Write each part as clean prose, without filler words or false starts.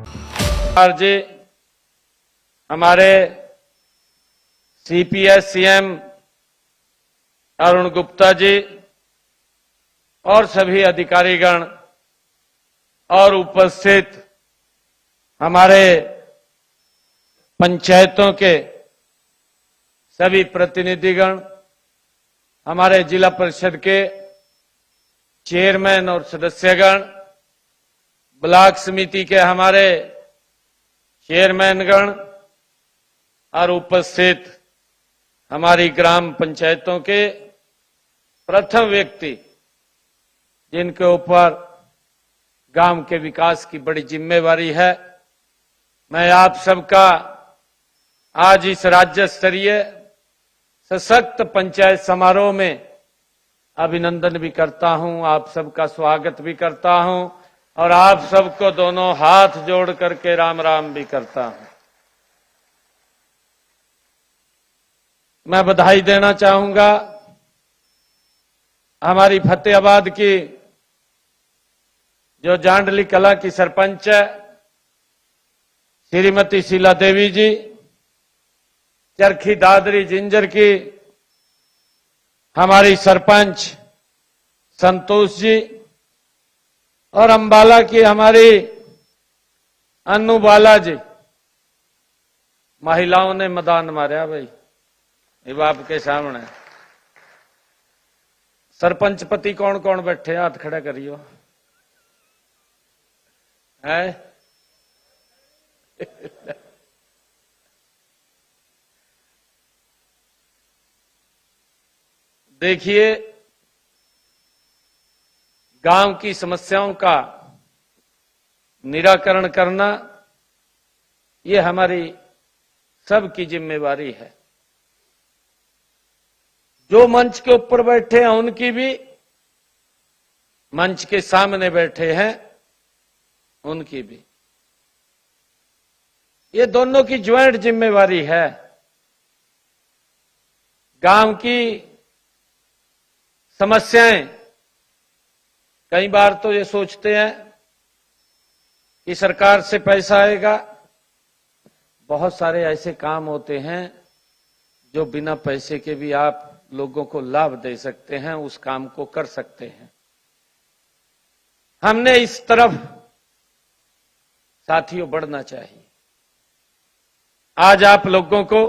जी, हमारे CPS CM Arun Gupta ji और सभी अधिकारीगण और उपस्थित हमारे पंचायतों के सभी प्रतिनिधिगण, हमारे जिला परिषद के चेयरमैन और सदस्यगण, ब्लॉक समिति के हमारे चेयरमैनगण और उपस्थित हमारी ग्राम पंचायतों के प्रथम व्यक्ति जिनके ऊपर गांव के विकास की बड़ी जिम्मेवारी है, मैं आप सबका आज इस राज्य स्तरीय सशक्त पंचायत समारोह में अभिनंदन भी करता हूं, आप सबका स्वागत भी करता हूं और आप सबको दोनों हाथ जोड़ करके राम राम भी करता हूं। मैं बधाई देना चाहूंगा हमारी फतेहाबाद की जो जांडली कला की सरपंच है श्रीमती शीला देवी जी, चरखी दादरी जिंजर की हमारी सरपंच संतोष जी और अंबाला की हमारी अन्नू बाला जी। महिलाओं ने मैदान मारा भाई, ये बाप के सामने। सरपंच पति कौन कौन बैठे, हाथ खड़ा करियो है। देखिए, गांव की समस्याओं का निराकरण करना ये हमारी सबकी जिम्मेवारी है। जो मंच के ऊपर बैठे हैं उनकी भी, मंच के सामने बैठे हैं उनकी भी, ये दोनों की ज्वाइंट जिम्मेवारी है। गांव की समस्याएं, कई बार तो ये सोचते हैं कि सरकार से पैसा आएगा, बहुत सारे ऐसे काम होते हैं जो बिना पैसे के भी आप लोगों को लाभ दे सकते हैं, उस काम को कर सकते हैं। हमने इस तरफ साथियों बढ़ना चाहिए। आज आप लोगों को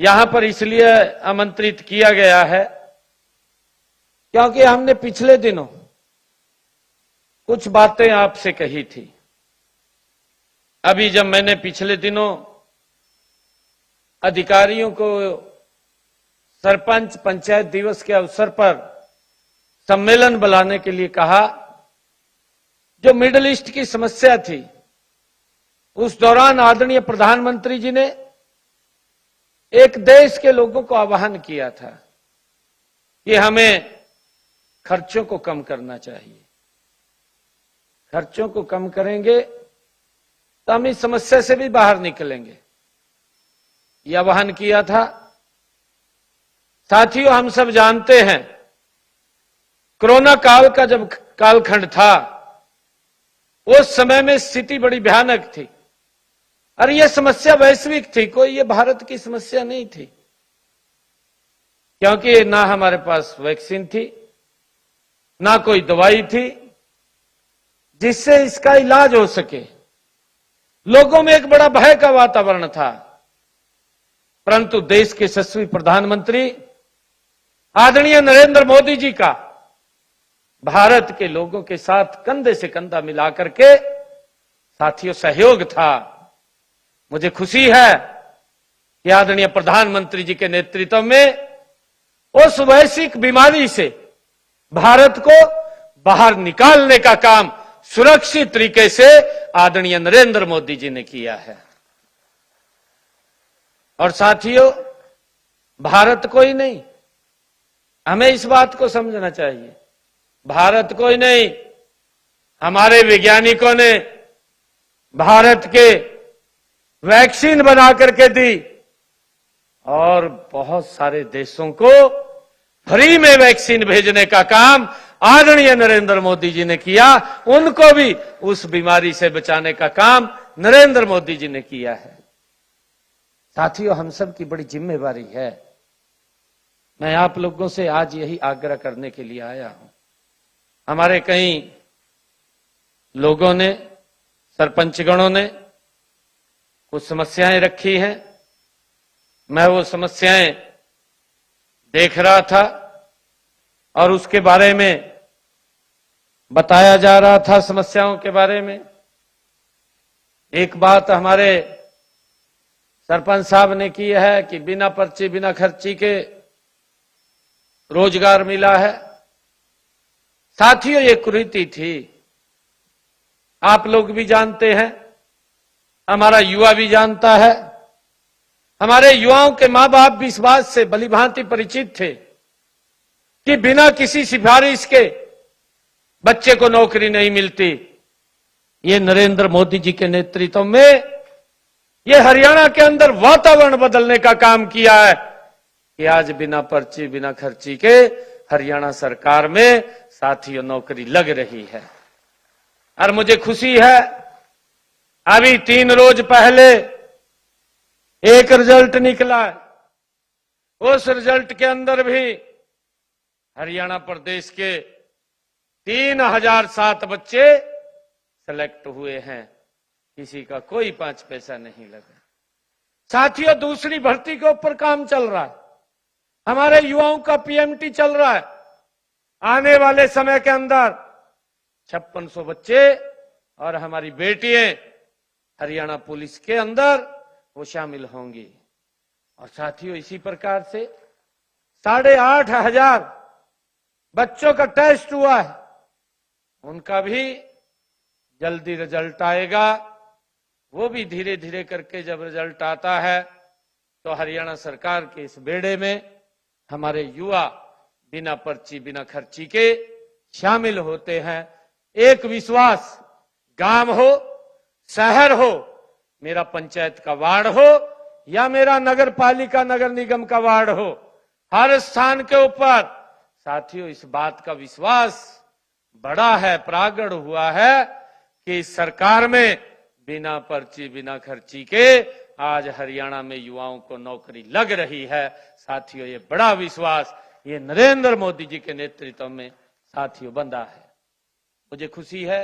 यहां पर इसलिए आमंत्रित किया गया है क्योंकि हमने पिछले दिनों कुछ बातें आपसे कही थी। अभी जब मैंने पिछले दिनों अधिकारियों को सरपंच पंचायत दिवस के अवसर पर सम्मेलन बुलाने के लिए कहा, जो मिडिल ईस्ट की समस्या थी, उस दौरान आदरणीय प्रधानमंत्री जी ने एक देश के लोगों को आह्वान किया था कि हमें खर्चों को कम करना चाहिए। खर्चों को कम करेंगे तो हम इस समस्या से भी बाहर निकलेंगे, यह आह्वान किया था। साथियों, हम सब जानते हैं कोरोना काल का जब कालखंड था, उस समय में स्थिति बड़ी भयानक थी और यह समस्या वैश्विक थी, कोई ये भारत की समस्या नहीं थी, क्योंकि ना हमारे पास वैक्सीन थी, ना कोई दवाई थी जिससे इसका इलाज हो सके। लोगों में एक बड़ा भय का वातावरण था, परंतु देश के यशस्वी प्रधानमंत्री आदरणीय नरेंद्र मोदी जी का भारत के लोगों के साथ कंधे से कंधा मिलाकर के साथियों सहयोग था। मुझे खुशी है कि आदरणीय प्रधानमंत्री जी के नेतृत्व में उस वैश्विक बीमारी से भारत को बाहर निकालने का काम सुरक्षित तरीके से आदरणीय नरेंद्र मोदी जी ने किया है। और साथियों, भारत को ही नहीं, हमें इस बात को समझना चाहिए, भारत को ही नहीं, हमारे वैज्ञानिकों ने भारत के वैक्सीन बना करके दी और बहुत सारे देशों को फ्री में वैक्सीन भेजने का काम आदरणीय नरेंद्र मोदी जी ने किया, उनको भी उस बीमारी से बचाने का काम नरेंद्र मोदी जी ने किया है। साथियों, हम सब की बड़ी जिम्मेवारी है। मैं आप लोगों से आज यही आग्रह करने के लिए आया हूं। हमारे कई लोगों ने, सरपंचगणों ने कुछ समस्याएं रखी हैं। मैं वो समस्याएं देख रहा था और उसके बारे में बताया जा रहा था। समस्याओं के बारे में एक बात हमारे सरपंच साहब ने की है कि बिना पर्ची बिना खर्ची के रोजगार मिला है। साथियों, ये कुरीति थी, आप लोग भी जानते हैं, हमारा युवा भी जानता है। हमारे युवाओं के मां बाप भी इस बात से भलीभांति परिचित थे कि बिना किसी सिफारिश के बच्चे को नौकरी नहीं मिलती। ये नरेंद्र मोदी जी के नेतृत्व में ये हरियाणा के अंदर वातावरण बदलने का काम किया है कि आज बिना पर्ची बिना खर्ची के हरियाणा सरकार में साथियों नौकरी लग रही है। और मुझे खुशी है, अभी 3 रोज पहले एक रिजल्ट निकला है। उस रिजल्ट के अंदर भी हरियाणा प्रदेश के 3007 बच्चे सेलेक्ट हुए हैं, किसी का कोई 5 पैसा नहीं लगा। साथियों, दूसरी भर्ती के ऊपर काम चल रहा है, हमारे युवाओं का पीएमटी चल रहा है। आने वाले समय के अंदर 5600 बच्चे और हमारी बेटियां हरियाणा पुलिस के अंदर वो शामिल होंगी। और साथियों, इसी प्रकार से 8500 बच्चों का टेस्ट हुआ है, उनका भी जल्दी रिजल्ट आएगा। वो भी धीरे धीरे करके जब रिजल्ट आता है तो हरियाणा सरकार के इस बेड़े में हमारे युवा बिना पर्ची बिना खर्ची के शामिल होते हैं। एक विश्वास, गांव हो, शहर हो, मेरा पंचायत का वार्ड हो या मेरा नगर पालिका नगर निगम का वार्ड हो, हर स्थान के ऊपर साथियों इस बात का विश्वास बड़ा है, प्रागड़ हुआ है कि इस सरकार में बिना पर्ची बिना खर्ची के आज हरियाणा में युवाओं को नौकरी लग रही है। साथियों, ये बड़ा विश्वास ये नरेंद्र मोदी जी के नेतृत्व में साथियों बंधा है। मुझे खुशी है,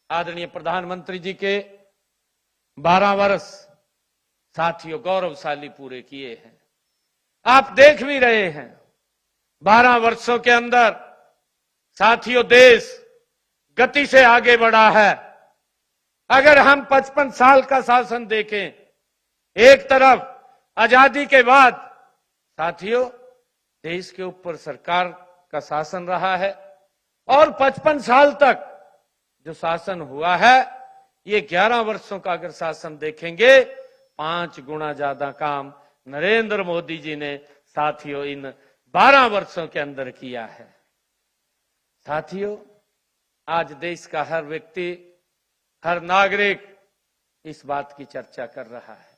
आदरणीय प्रधानमंत्री जी के 12 वर्ष साथियों गौरवशाली पूरे किए हैं। आप देख भी रहे हैं, 12 वर्षों के अंदर साथियों देश गति से आगे बढ़ा है। अगर हम 55 साल का शासन देखें, एक तरफ आजादी के बाद साथियों देश के ऊपर सरकार का शासन रहा है और 55 साल तक जो शासन हुआ है, ये 11 वर्षों का अगर शासन देखेंगे 5 गुना ज्यादा काम नरेंद्र मोदी जी ने साथियों इन 12 वर्षों के अंदर किया है। साथियों, आज देश का हर व्यक्ति, हर नागरिक इस बात की चर्चा कर रहा है।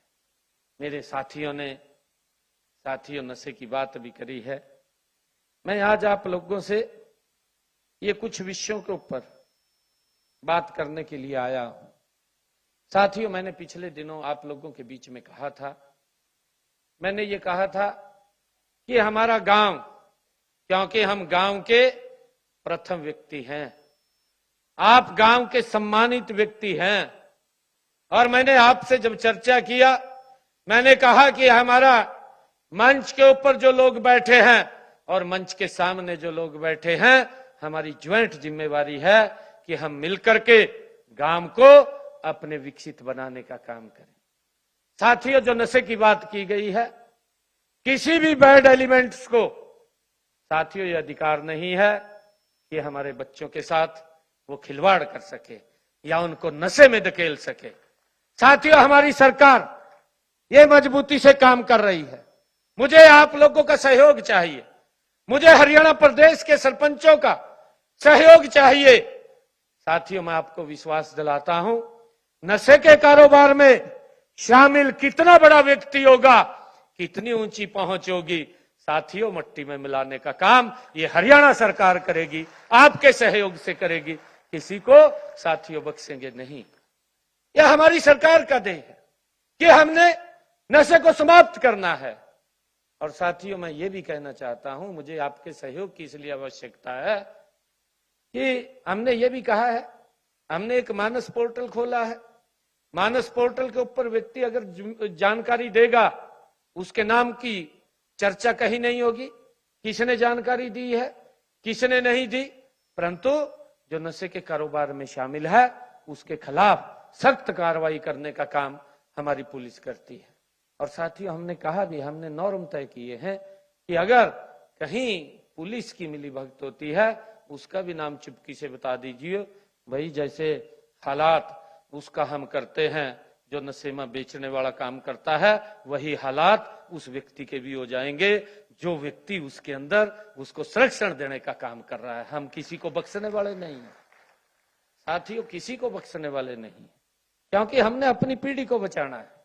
मेरे साथियों ने नशे की बात भी करी है। मैं आज आप लोगों से ये कुछ विषयों के ऊपर बात करने के लिए आया हूं। साथियों, मैंने पिछले दिनों आप लोगों के बीच में कहा था, मैंने ये कहा था कि हमारा गांव, क्योंकि हम गांव के प्रथम व्यक्ति हैं, आप गांव के सम्मानित व्यक्ति हैं। और मैंने आपसे जब चर्चा किया, मैंने कहा कि हमारा मंच के ऊपर जो लोग बैठे हैं और मंच के सामने जो लोग बैठे हैं, हमारी ज्वाइंट जिम्मेवारी है कि हम मिलकर के गांव को अपने विकसित बनाने का काम करें। साथियों, जो नशे की बात की गई है, किसी भी बैड एलिमेंट्स को साथियों ये अधिकार नहीं है कि हमारे बच्चों के साथ वो खिलवाड़ कर सके या उनको नशे में धकेल सके। साथियों, हमारी सरकार ये मजबूती से काम कर रही है। मुझे आप लोगों का सहयोग चाहिए, मुझे हरियाणा प्रदेश के सरपंचों का सहयोग चाहिए। साथियों, मैं आपको विश्वास दिलाता हूं, नशे के कारोबार में शामिल कितना बड़ा व्यक्ति होगा, कितनी ऊंची पहुंच होगी, साथियों मट्टी में मिलाने का काम ये हरियाणा सरकार करेगी, आपके सहयोग से करेगी। किसी को साथियों बख्शेंगे नहीं। यह हमारी सरकार का देह है कि हमने नशे को समाप्त करना है। और साथियों मैं ये भी कहना चाहता हूं, मुझे आपके सहयोग की इसलिए आवश्यकता है कि हमने ये भी कहा है, हमने एक मानस पोर्टल खोला है। मानस पोर्टल के ऊपर व्यक्ति अगर जानकारी देगा, उसके नाम की चर्चा कहीं नहीं होगी, किसने जानकारी दी है, किसने नहीं दी, परंतु जो नशे के कारोबार में शामिल है उसके खिलाफ सख्त कार्रवाई करने का काम हमारी पुलिस करती है। और साथियों हमने कहा भी, हमने नॉर्म तय किए हैं कि अगर कहीं पुलिस की मिलीभगत होती है उसका भी नाम चुपकी से बता दीजिए। भाई जैसे हालात उसका हम करते हैं, जो नशे में बेचने वाला काम करता है वही हालात उस व्यक्ति के भी हो जाएंगे, जो व्यक्ति उसके अंदर उसको संरक्षण देने का काम कर रहा है। हम किसी को बख्शने वाले नहीं हैं साथियों, किसी को बख्शने वाले नहीं, क्योंकि हमने अपनी पीढ़ी को बचाना है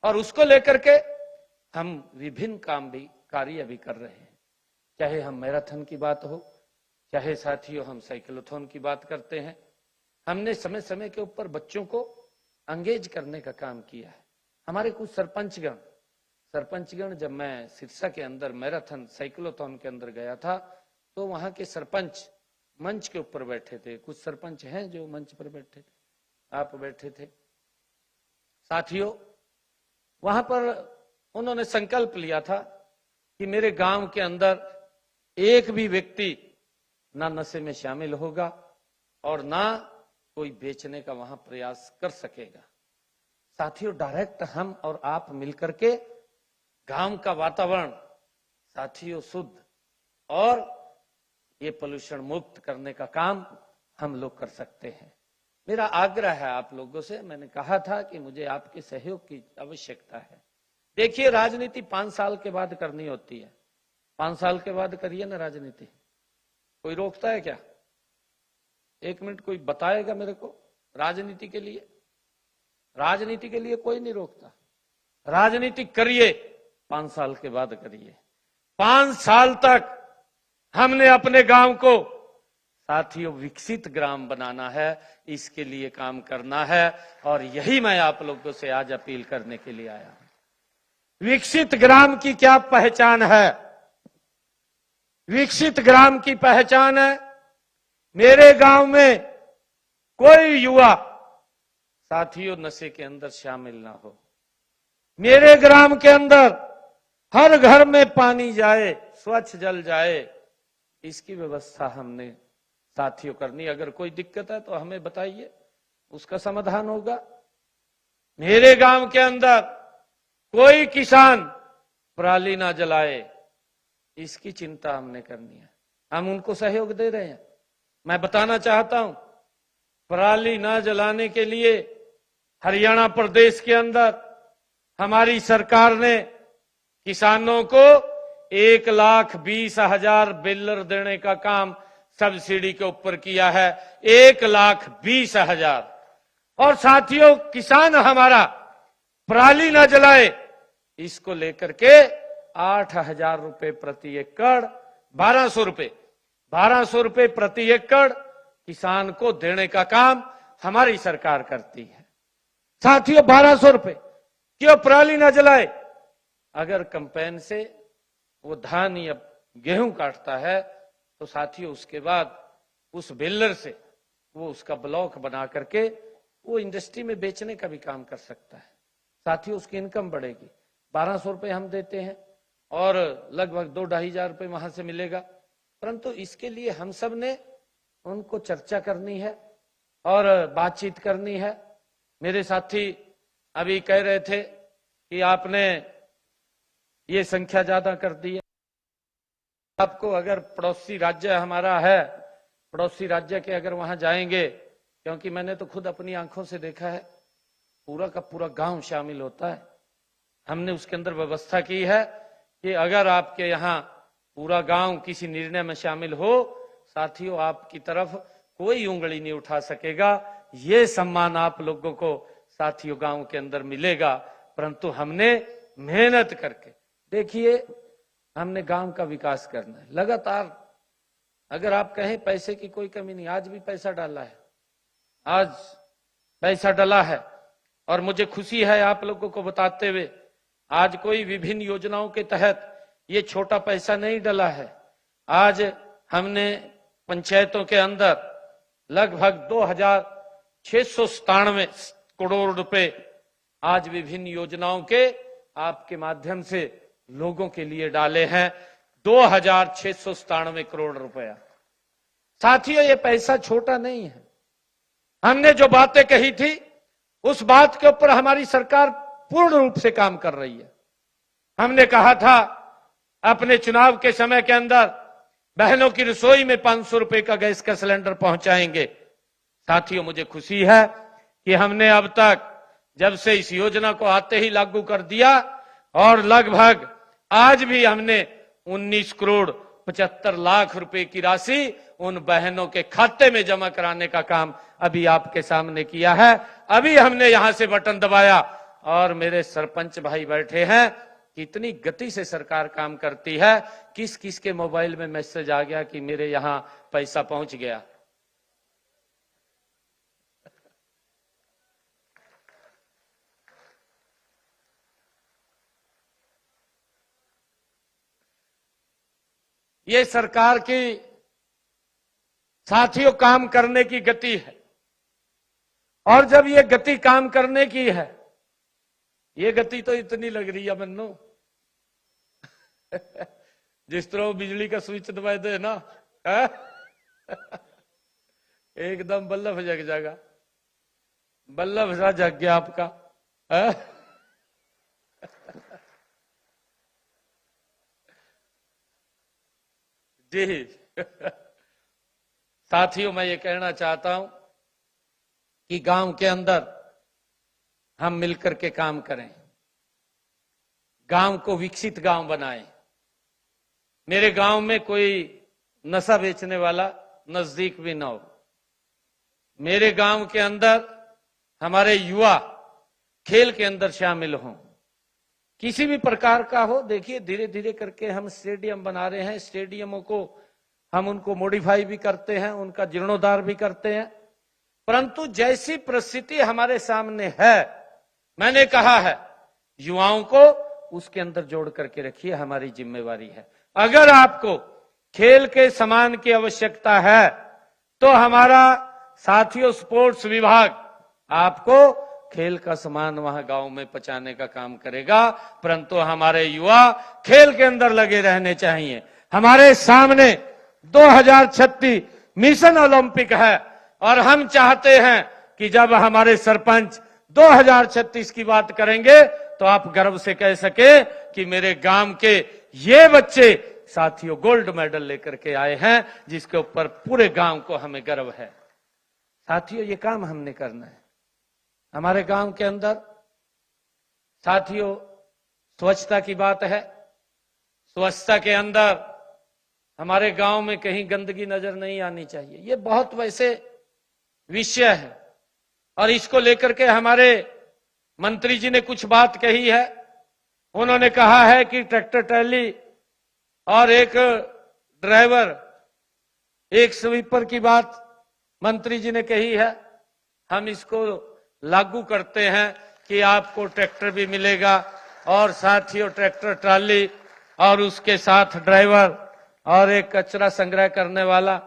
और उसको लेकर के हम विभिन्न काम भी कार्य भी कर रहे हैं। चाहे हम मैराथन की बात हो, चाहे साथियों हम साइक्लोथॉन की बात करते हैं। हमने समय समय के ऊपर बच्चों को एंगेज करने का काम किया है। हमारे कुछ सरपंचगण, जब मैं सिरसा के अंदर मैराथन साइक्लोथॉन के अंदर गया था तो वहां के सरपंच मंच के ऊपर बैठे थे। कुछ सरपंच हैं जो मंच पर बैठे थे, आप बैठे थे साथियों। वहां पर उन्होंने संकल्प लिया था कि मेरे गांव के अंदर एक भी व्यक्ति ना नशे में शामिल होगा और ना कोई बेचने का वहां प्रयास कर सकेगा। साथियों डायरेक्ट हम और आप मिलकर के गांव का वातावरण साथियों शुद्ध और ये पोल्यूशन मुक्त करने का काम हम लोग कर सकते हैं। मेरा आग्रह है आप लोगों से, मैंने कहा था कि मुझे आपके सहयोग की आवश्यकता है। देखिए राजनीति 5 साल के बाद करनी होती है, 5 साल के बाद करिए ना राजनीति, कोई रोकता है क्या? 1 मिनट कोई बताएगा मेरे को? राजनीति के लिए कोई नहीं रोकता। राजनीति करिए, 5 साल के बाद करिए। 5 साल तक हमने अपने गांव को साथियों विकसित ग्राम बनाना है, इसके लिए काम करना है और यही मैं आप लोगों से आज अपील करने के लिए आया हूं। विकसित ग्राम की क्या पहचान है? विकसित ग्राम की पहचान है मेरे गांव में कोई युवा साथियों नशे के अंदर शामिल ना हो। मेरे ग्राम के अंदर हर घर में पानी जाए, स्वच्छ जल जाए, इसकी व्यवस्था हमने साथियों करनी। अगर कोई दिक्कत है तो हमें बताइए, उसका समाधान होगा। मेरे गांव के अंदर कोई किसान पराली ना जलाए, इसकी चिंता हमने करनी है। हम उनको सहयोग दे रहे हैं। मैं बताना चाहता हूं, पराली ना जलाने के लिए हरियाणा प्रदेश के अंदर हमारी सरकार ने किसानों को 1,20,000 बेलर देने का काम सब्सिडी के ऊपर किया है। 1,20,000। और साथियों किसान हमारा पराली ना जलाए, इसको लेकर के 8,000 रुपए प्रति एकड़, 1200 रुपए प्रति एकड़ किसान को देने का काम हमारी सरकार करती है। साथियों 1200 रुपए क्यों पराली ना जलाए? अगर कंपेन से वो धान या गेहूं काटता है तो साथियों उसके बाद उस बेलर से वो उसका ब्लॉक बना करके वो इंडस्ट्री में बेचने का भी काम कर सकता है। साथियों उसकी इनकम बढ़ेगी। 1200 रुपए हम देते हैं और लगभग 2-2,500 रुपए वहां से मिलेगा। परंतु इसके लिए हम सब ने उनको चर्चा करनी है और बातचीत करनी है। मेरे साथी अभी कह रहे थे कि आपने ये संख्या ज्यादा कर दी है। आपको अगर पड़ोसी राज्य हमारा है, पड़ोसी राज्य के अगर वहां जाएंगे, क्योंकि मैंने तो खुद अपनी आंखों से देखा है, पूरा का पूरा गांव शामिल होता है। हमने उसके अंदर व्यवस्था की है कि अगर आपके यहाँ पूरा गांव किसी निर्णय में शामिल हो, साथियों आपकी तरफ कोई उंगली नहीं उठा सकेगा। ये सम्मान आप लोगों को साथियों गांव के अंदर मिलेगा। परंतु हमने मेहनत करके, देखिए हमने गांव का विकास करना है लगातार। अगर आप कहें पैसे की कोई कमी नहीं, आज भी पैसा डाला है, आज पैसा डला है। और मुझे खुशी है आप लोगों को बताते हुए, आज कोई विभिन्न योजनाओं के तहत ये छोटा पैसा नहीं डला है। आज हमने पंचायतों के अंदर लगभग 2697 करोड़ रुपए आज विभिन्न योजनाओं के आपके माध्यम से लोगों के लिए डाले हैं। 2697 करोड़ रुपया। साथियों, ये पैसा छोटा नहीं है। हमने जो बातें कही थी उस बात के ऊपर हमारी सरकार पूर्ण रूप से काम कर रही है। हमने कहा था अपने चुनाव के समय के अंदर बहनों की रसोई में 500 रुपए का गैस का सिलेंडर पहुंचाएंगे। साथियों, मुझे खुशी है कि हमने अब तक जब से इस योजना को आते ही लागू कर दिया और लगभग आज भी हमने 19 करोड़ 75 लाख रुपए की राशि उन बहनों के खाते में जमा कराने का काम अभी आपके सामने किया है। अभी हमने यहां से बटन दबाया और मेरे सरपंच भाई बैठे हैं। कितनी गति से सरकार काम करती है। किस किस के मोबाइल में मैसेज आ गया कि मेरे यहां पैसा पहुंच गया। ये सरकार की साथियों काम करने की गति है। और जब ये गति काम करने की है, ये गति तो इतनी लग रही है मन्नो जिस तरह वो बिजली का स्विच दबाए दे ना एकदम बल्लभ जग जाएगा। बल्लभ सा जग गया आपका जी साथियों, मैं ये कहना चाहता हूं कि गांव के अंदर हम मिलकर के काम करें, गांव को विकसित गांव बनाएं। मेरे गांव में कोई नशा बेचने वाला नजदीक भी ना हो। मेरे गांव के अंदर हमारे युवा खेल के अंदर शामिल हों, किसी भी प्रकार का हो। देखिए, धीरे धीरे करके हम स्टेडियम बना रहे हैं। स्टेडियमों को हम उनको मॉडिफाई भी करते हैं, उनका जीर्णोद्धार भी करते हैं। परंतु जैसी परिस्थिति हमारे सामने है, मैंने कहा है युवाओं को उसके अंदर जोड़ करके रखिए, हमारी जिम्मेवारी है। अगर आपको खेल के सामान की आवश्यकता है तो हमारा साथियों स्पोर्ट्स विभाग आपको खेल का सामान वहां गांव में पहुंचाने का काम करेगा। परंतु हमारे युवा खेल के अंदर लगे रहने चाहिए। हमारे सामने 2036 मिशन ओलंपिक है और हम चाहते हैं कि जब हमारे सरपंच 2036 की बात करेंगे तो आप गर्व से कह सके कि मेरे गांव के ये बच्चे साथियों गोल्ड मेडल लेकर के आए हैं, जिसके ऊपर पूरे गांव को हमें गर्व है। साथियों, ये काम हमने करना है हमारे गांव के अंदर। साथियों, स्वच्छता की बात है। स्वच्छता के अंदर हमारे गांव में कहीं गंदगी नजर नहीं आनी चाहिए। ये बहुत वैसे विषय है और इसको लेकर के हमारे मंत्री जी ने कुछ बात कही है। उन्होंने कहा है कि ट्रैक्टर ट्रैली और एक ड्राइवर, एक स्वीपर की बात मंत्री जी ने कही है। हम इसको लागू करते हैं कि आपको ट्रैक्टर भी मिलेगा और साथियों ट्रैक्टर ट्राली और उसके साथ ड्राइवर और एक कचरा संग्रह करने वाला,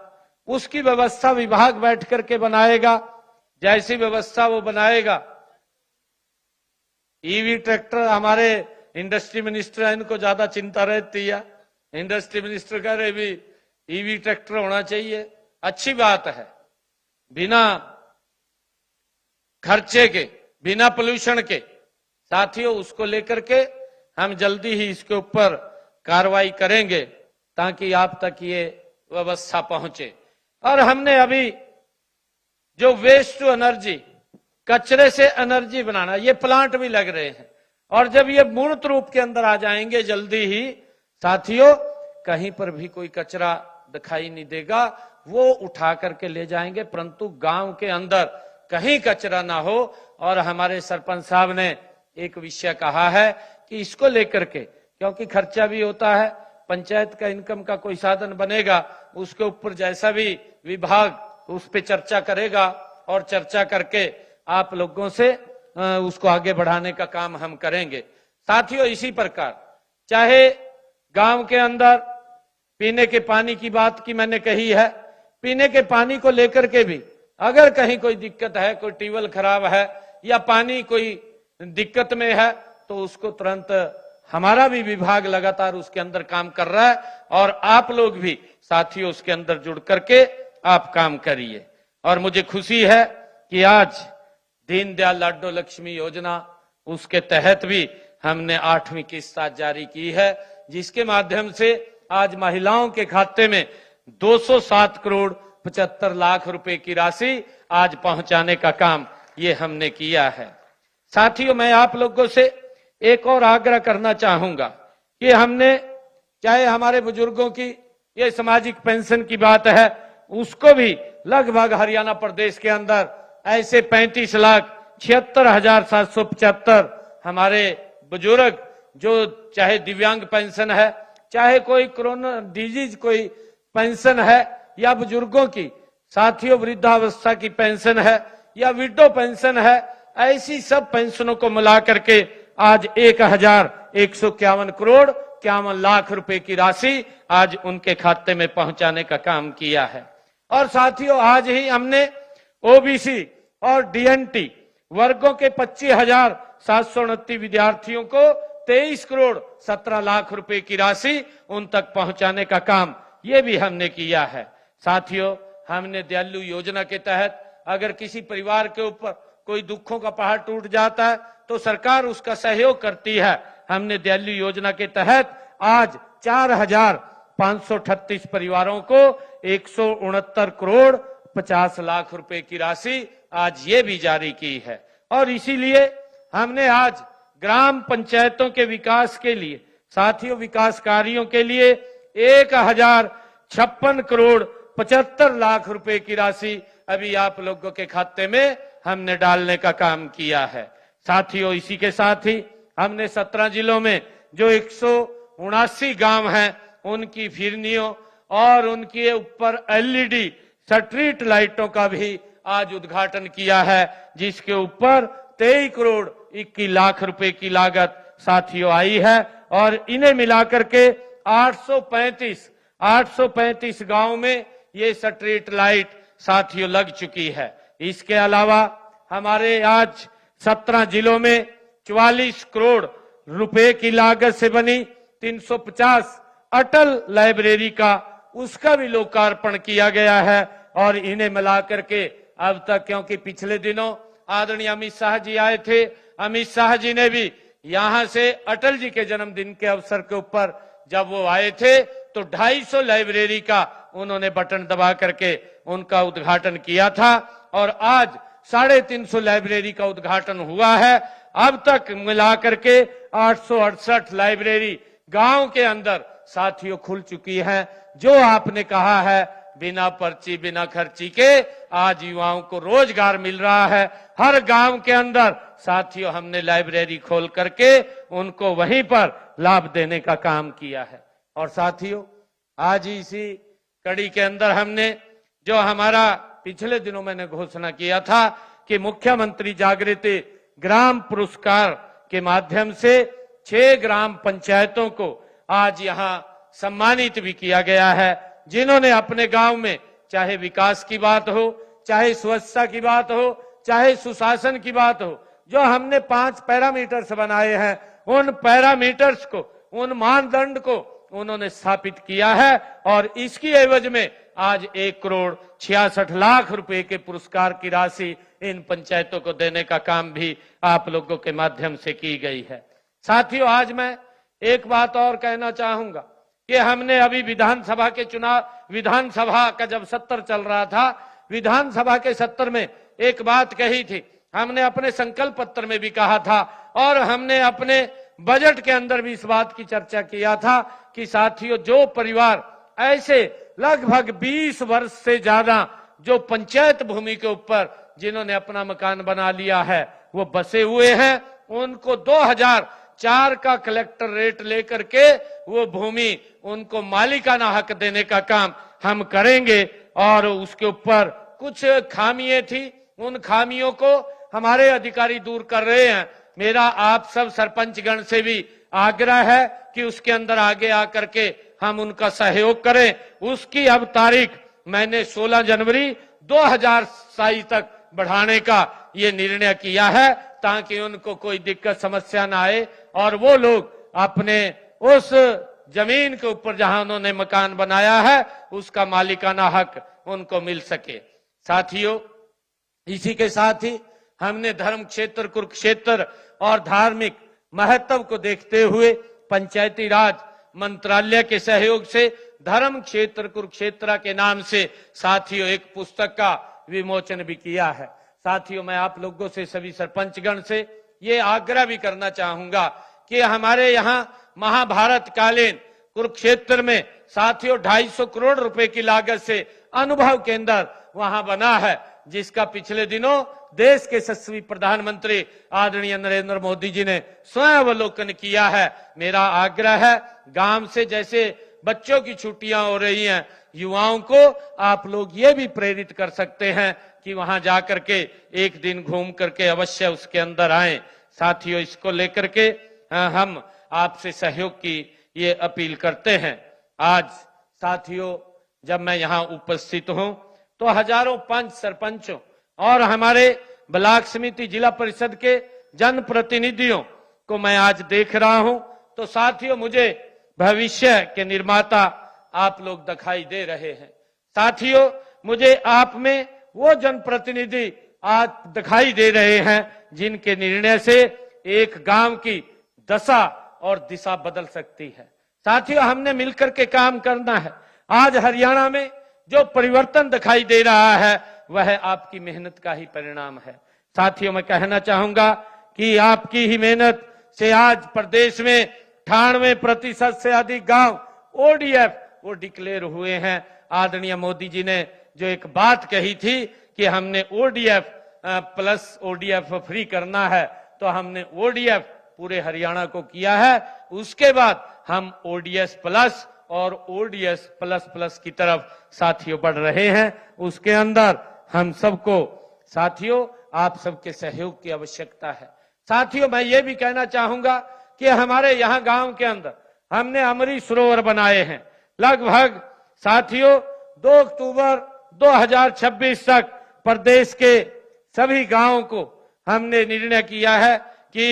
उसकी व्यवस्था विभाग बैठ करके बनाएगा। जैसी व्यवस्था वो बनाएगा। ईवी ट्रैक्टर हमारे इंडस्ट्री मिनिस्टर है, इनको ज्यादा चिंता रहती है। इंडस्ट्री मिनिस्टर कह रहे भी ईवी ट्रैक्टर होना चाहिए। अच्छी बात है, बिना खर्चे के, बिना पोल्यूशन के। साथियों, उसको लेकर के हम जल्दी ही इसके ऊपर कार्रवाई करेंगे ताकि आप तक ये व्यवस्था पहुंचे। और हमने अभी जो वेस्ट टू एनर्जी, कचरे से एनर्जी बनाना, ये प्लांट भी लग रहे हैं और जब ये मूर्त रूप के अंदर आ जाएंगे जल्दी ही, साथियों कहीं पर भी कोई कचरा दिखाई नहीं देगा, वो उठा करके ले जाएंगे। परंतु गांव के अंदर कहीं कचरा ना हो। और हमारे सरपंच साहब ने एक विषय कहा है कि इसको लेकर के, क्योंकि खर्चा भी होता है, पंचायत का इनकम का कोई साधन बनेगा, उसके ऊपर जैसा भी विभाग उस पे चर्चा करेगा और चर्चा करके आप लोगों से उसको आगे बढ़ाने का काम हम करेंगे। साथियों, इसी प्रकार चाहे गांव के अंदर पीने के पानी की बात की मैंने कही है, पीने के पानी को लेकर के भी अगर कहीं कोई दिक्कत है, कोई ट्यूबवेल खराब है या पानी कोई दिक्कत में है, तो उसको तुरंत हमारा भी विभाग लगातार उसके अंदर काम कर रहा है और आप लोग भी साथियों उसके अंदर जुड़ करके आप काम करिए। और मुझे खुशी है कि आज दीनदयाल लाडो लक्ष्मी योजना, उसके तहत भी हमने 8वीं किस्त जारी की है, जिसके माध्यम से आज महिलाओं के खाते में 207 करोड़ 75 लाख रुपए की राशि आज पहुंचाने का काम ये हमने किया है। साथियों, मैं आप लोगों से एक और आग्रह करना चाहूंगा कि हमने, चाहे हमारे बुजुर्गों की ये सामाजिक पेंशन की बात है, उसको भी लगभग हरियाणा प्रदेश के अंदर ऐसे 35,76,775 हमारे बुजुर्ग जो चाहे दिव्यांग पेंशन है, चाहे कोई कोरोना डिजीज कोई पेंशन है या बुजुर्गों की साथियों वृद्धावस्था की पेंशन है या विडो पेंशन है, ऐसी सब पेंशनों को मिला करके आज 1,151 करोड़ 51 लाख रुपए की राशि आज उनके खाते में पहुंचाने का काम किया है। और साथियों, आज ही हमने ओबीसी और डीएनटी वर्गों के 25,729 विद्यार्थियों को 23 करोड़ 17 लाख रुपए की राशि उन तक पहुंचाने का काम ये भी हमने किया है। साथियों, हमने दयालु योजना के तहत अगर किसी परिवार के ऊपर कोई दुखों का पहाड़ टूट जाता है तो सरकार उसका सहयोग करती है। हमने दयालु योजना के तहत आज 4,538 परिवारों को 169 करोड़ 50 लाख रुपए की राशि आज ये भी जारी की है। और इसीलिए हमने आज ग्राम पंचायतों के विकास के लिए, साथियों विकास कार्यों के लिए 1,056 करोड़ 75 लाख रुपए की राशि अभी आप लोगों के खाते में हमने डालने का काम किया है। साथियों, इसी के साथ ही हमने 17 जिलों में जो 179 गांव हैं उनकी फिरनियों और उनके ऊपर एलईडी स्ट्रीट लाइटों का भी आज उद्घाटन किया है, जिसके ऊपर 23 करोड़ 21 लाख रुपए की लागत साथियों आई है। और इन्हें मिलाकर के 835 गांव में ये स्ट्रीट लाइट साथियों लग चुकी है। इसके अलावा हमारे आज 17 जिलों में 44 करोड़ रुपए की लागत से बनी 350 अटल लाइब्रेरी का उसका भी लोकार्पण किया गया है। और इन्हें मिलाकर के अब तक, क्योंकि पिछले दिनों आदरणीय अमित शाह जी आए थे, अमित शाह जी ने भी यहां से अटल जी के जन्मदिन के अवसर के ऊपर जब वो आए थे तो 250 लाइब्रेरी का उन्होंने बटन दबा करके उनका उद्घाटन किया था और आज 350 लाइब्रेरी का उद्घाटन हुआ है। अब तक मिलाकर के 868 लाइब्रेरी गांव के अंदर साथियों खुल चुकी है। जो आपने कहा है बिना पर्ची बिना खर्ची के आज युवाओं को रोजगार मिल रहा है। हर गांव के अंदर साथियों हमने लाइब्रेरी खोल करके उनको वहीं पर लाभ देने का काम किया है। और साथियों, आज ही इसी कड़ी के अंदर हमने जो हमारा पिछले दिनों मैंने घोषणा किया था कि मुख्यमंत्री जागृति ग्राम पुरस्कार के माध्यम से 6 ग्राम पंचायतों को आज यहां सम्मानित भी किया गया है, जिन्होंने अपने गांव में चाहे विकास की बात हो, चाहे स्वच्छता की बात हो, चाहे सुशासन की बात हो, जो हमने 5 पैरामीटर्स बनाए हैं, उन पैरामीटर्स को, उन मानदंड को उन्होंने स्थापित किया है। और इसकी एवज में आज 1 करोड़ 66 लाख रुपए के पुरस्कार की राशि इन पंचायतों को देने का काम भी आप लोगों के माध्यम से की गई है। साथियों, आज मैं एक बात और कहना चाहूंगा कि हमने अभी विधानसभा के चुनाव, विधानसभा का जब सत्र चल रहा था, विधानसभा के सत्र में एक बात कही थी, हमने अपने संकल्प पत्र में भी कहा था और हमने अपने बजट के अंदर भी इस बात की चर्चा किया था कि साथियों, जो परिवार ऐसे लगभग 20 वर्ष से ज्यादा जो पंचायत भूमि के ऊपर जिन्होंने अपना मकान बना लिया है वो बसे हुए हैं, उनको 2000 4 का कलेक्टर रेट लेकर के वो भूमि उनको मालिकाना हक देने का काम हम करेंगे। और उसके ऊपर कुछ खामियां थी, उन खामियों को हमारे अधिकारी दूर कर रहे हैं। मेरा आप सब सरपंचगण से भी आग्रह है कि उसके अंदर आगे आकर के हम उनका सहयोग करें। उसकी अब तारीख मैंने 16 जनवरी 2027 तक बढ़ाने का ये निर्णय किया है, ताकि उनको कोई दिक्कत समस्या ना आए और वो लोग अपने उस जमीन के ऊपर जहां उन्होंने मकान बनाया है उसका मालिकाना हक उनको मिल सके। साथियों, इसी के साथ ही हमने धर्म क्षेत्र कुरुक्षेत्र और धार्मिक महत्व को देखते हुए पंचायती राज मंत्रालय के सहयोग से धर्म क्षेत्र कुरुक्षेत्र के नाम से साथियों एक पुस्तक का विमोचन भी किया है। साथियों, मैं आप लोगों से, सभी सरपंचगण से ये आग्रह भी करना चाहूंगा कि हमारे यहाँ महाभारत कालीन कुरुक्षेत्र में साथियों 250 करोड़ रुपए की लागत से अनुभव केंद्र वहां बना है, जिसका पिछले दिनों देश के यशस्वी प्रधानमंत्री आदरणीय नरेंद्र मोदी जी ने स्वयं अवलोकन किया है। मेरा आग्रह है, गांव से जैसे बच्चों की छुट्टियां हो रही हैं, युवाओं को आप लोग ये भी प्रेरित कर सकते हैं कि वहां जाकर के एक दिन घूम करके अवश्य उसके अंदर आए। साथियों, इसको लेकर के हम आपसे सहयोग की ये अपील करते हैं। आज साथियों, जब मैं यहाँ उपस्थित हूं तो हजारों पंच सरपंचों और हमारे ब्लॉक समिति जिला परिषद के जनप्रतिनिधियों को मैं आज देख रहा हूं। तो साथियों, मुझे भविष्य के निर्माता आप लोग दिखाई दे रहे हैं। साथियों, मुझे आप में वो जनप्रतिनिधि आज दिखाई दे रहे हैं जिनके निर्णय से एक गांव की दशा और दिशा बदल सकती है। साथियों, हमने मिलकर के काम करना है। आज हरियाणा में जो परिवर्तन दिखाई दे रहा है वह आपकी मेहनत का ही परिणाम है। साथियों, मैं कहना चाहूंगा कि आपकी ही मेहनत से आज प्रदेश में 98% से अधिक गांव ओडीएफ वो डिक्लेयर हुए हैं। आदरणीय मोदी जी ने जो एक बात कही थी कि हमने ओडीएफ प्लस ओडीएफ फ्री करना है, तो हमने ओडीएफ पूरे हरियाणा को किया है। उसके बाद हम ओडीएस प्लस और ओडीएस प्लस प्लस की तरफ साथियों बढ़ रहे हैं। उसके अंदर हम सबको साथियों आप सबके सहयोग की आवश्यकता है। साथियों, मैं ये भी कहना चाहूंगा कि हमारे यहाँ गांव के अंदर हमने अमृत सरोवर बनाए हैं। लगभग साथियों 2 अक्टूबर 2026 तक प्रदेश के सभी गांवों को हमने निर्णय किया है कि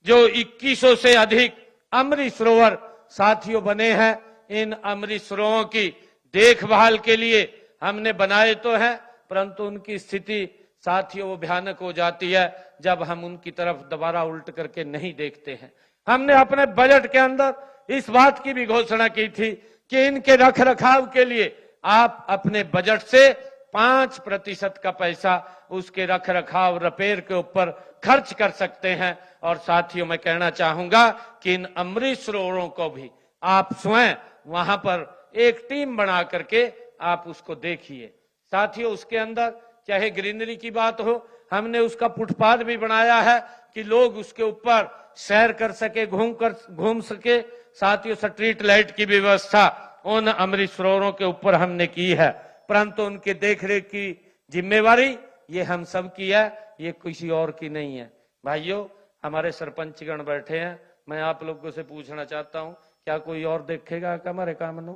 जो 2100 से अधिक अमृत सरोवर साथियों बने हैं, इन अमृत सरोवरों की देखभाल के लिए हमने बनाए तो हैं, परंतु उनकी स्थिति साथियों वो भयानक हो जाती है जब हम उनकी तरफ दोबारा उल्ट करके नहीं देखते हैं। हमने अपने बजट के अंदर इस बात की भी घोषणा की थी कि इनके रख रखाव के लिए आप अपने बजट से 5% का पैसा उसके रख रखाव रिपेयर के ऊपर खर्च कर सकते हैं। और साथियों, मैं कहना चाहूंगा कि इन अमृत सरोवरों को भी आप स्वयं वहां पर एक टीम बना करके आप उसको देखिए। साथियों, उसके अंदर चाहे ग्रीनरी की बात हो, हमने उसका फुटपाथ भी बनाया है कि लोग उसके ऊपर सैर कर सके, घूम सके। साथियों, स्ट्रीट लाइट की व्यवस्था उन अमृत सरोवरों के ऊपर हमने की है, परंतु उनके देखरेख की जिम्मेवारी ये हम सब की है, ये किसी और की नहीं है। भाइयों, हमारे सरपंचगण बैठे हैं, मैं आप लोगों से पूछना चाहता हूं, क्या कोई और देखेगा क्या हमारे काम नो?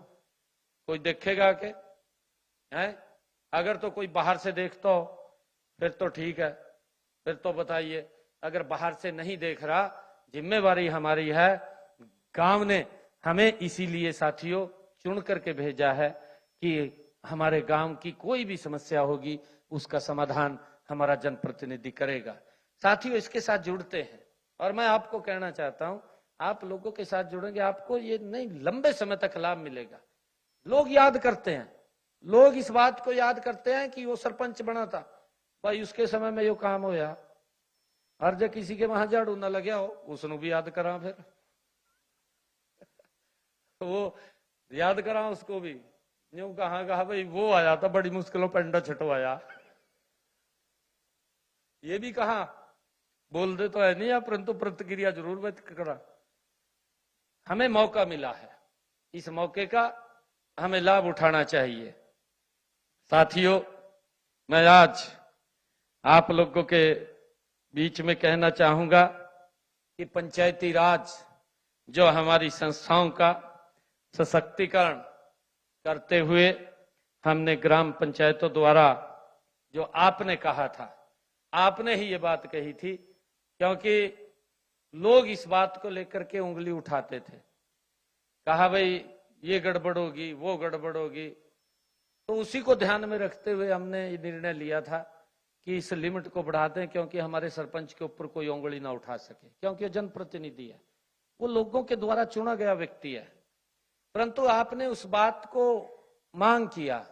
कोई देखेगा के है? अगर तो कोई बाहर से देखता हो फिर तो ठीक है, फिर तो बताइए। अगर बाहर से नहीं देख रहा, जिम्मेवारी हमारी है। गांव ने हमें इसीलिए साथियों चुन करके भेजा है कि हमारे गांव की कोई भी समस्या होगी उसका समाधान हमारा जनप्रतिनिधि करेगा। साथियों, इसके साथ जुड़ते हैं और मैं आपको कहना चाहता हूं, आप लोगों के साथ जुड़ेंगे, आपको ये नहीं लंबे समय तक लाभ मिलेगा। लोग याद करते हैं, लोग इस बात को याद करते हैं कि वो सरपंच बना था, भाई उसके समय में यो काम होया, हर जगह किसी के वहां झाड़ू ना लगे हो उसनु भी याद करा, फिर वो याद करा उसको भी यूं कहा भाई वो आया था बड़ी मुश्किलों पेंडा छटवाया, ये भी कहा बोल दे तो है नहीं आप, परंतु प्रतिक्रिया जरूर व्यक्त करा। हमें मौका मिला है, इस मौके का हमें लाभ उठाना चाहिए। साथियों, मैं आज आप लोगों के बीच में कहना चाहूंगा कि पंचायती राज जो हमारी संस्थाओं का सशक्तिकरण करते हुए हमने ग्राम पंचायतों द्वारा, जो आपने कहा था, आपने ही ये बात कही थी, क्योंकि लोग इस बात को लेकर के उंगली उठाते थे, कहा भाई ये गड़बड़ होगी, वो गड़बड़ होगी, तो उसी को ध्यान में रखते हुए हमने ये निर्णय लिया था कि इस लिमिट को बढ़ा दें, क्योंकि हमारे सरपंच के ऊपर कोई उंगली ना उठा सके, क्योंकि वो जनप्रतिनिधि है, वो लोगों के द्वारा चुना गया व्यक्ति है। परंतु आपने उस बात को मांग किया,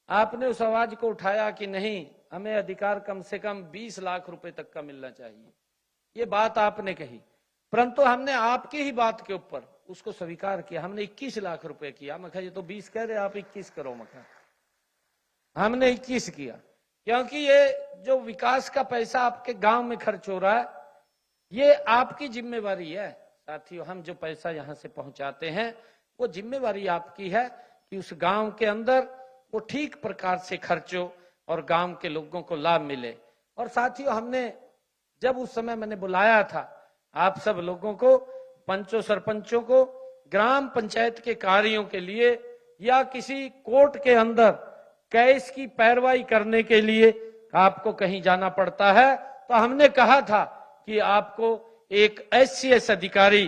आपने उस आवाज को उठाया कि नहीं, हमें अधिकार कम से कम 20 लाख रुपए तक का मिलना चाहिए, ये बात आपने कही। परंतु हमने आपकी ही बात के ऊपर उसको स्वीकार किया, हमने 21 लाख रुपए किया। मैं कहा ये तो 20 कह रहे, आप 21 करो। मैं कहा हमने 21 किया, क्योंकि ये जो विकास का पैसा आपके गांव में खर्च हो रहा है, ये आपकी जिम्मेवारी है। साथियों, हम जो पैसा यहां से पहुंचाते हैं, वो जिम्मेवारी आपकी है कि उस गांव के अंदर वो ठीक प्रकार से खर्च हो और गांव के लोगों को लाभ मिले। और साथियों, हमने जब उस समय मैंने बुलाया था आप सब लोगों को, पंचों सरपंचों को, ग्राम पंचायत के कार्यों के लिए या किसी कोर्ट के अंदर केस की पैरवाई करने के लिए आपको कहीं जाना पड़ता है, तो हमने कहा था कि आपको एक SCS अधिकारी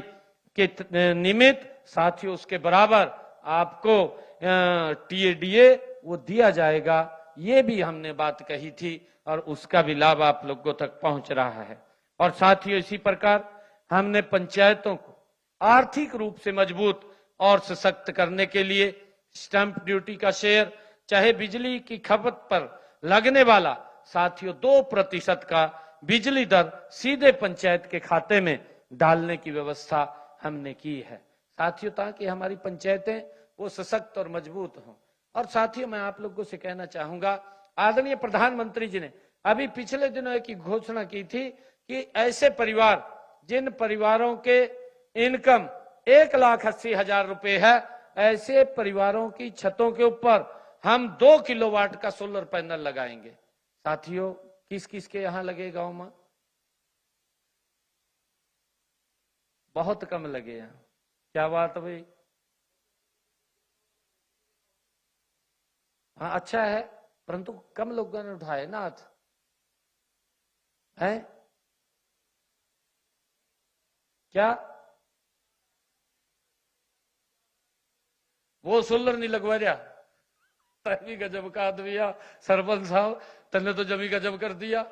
के निमित्त, साथियों उसके बराबर आपको TADA वो दिया जाएगा, ये भी हमने बात कही थी और उसका भी लाभ आप लोगों तक पहुंच रहा है। और साथियों, इसी प्रकार हमने पंचायतों को आर्थिक रूप से मजबूत और सशक्त करने के लिए स्टैंप ड्यूटी का शेयर, चाहे बिजली की खपत पर लगने वाला, साथियों 2% का बिजली दर सीधे पंचायत के खाते में डालने की व्यवस्था हमने की है। साथियों, ताकि हमारी पंचायतें वो सशक्त और मजबूत हों। और साथियों, मैं आप लोगों से कहना चाहूंगा, आदरणीय प्रधानमंत्री जी ने अभी पिछले दिनों एक घोषणा की थी कि ऐसे परिवार जिन परिवारों के इनकम 1,80,000 रुपए है, ऐसे परिवारों की छतों के ऊपर हम 2 किलोवाट का सोलर पैनल लगाएंगे। साथियों, किस किस के यहां लगे गांव में? बहुत कम लगे हैं। क्या बात है भाई? हाँ, अच्छा है, परंतु कम लोगों ने उठाए ना हाथ है क्या? वो सोलर नहीं लगवा रहा? तभी गजब का आदमी है सरपंच साहब, तने तो जमी गजब कर दिया।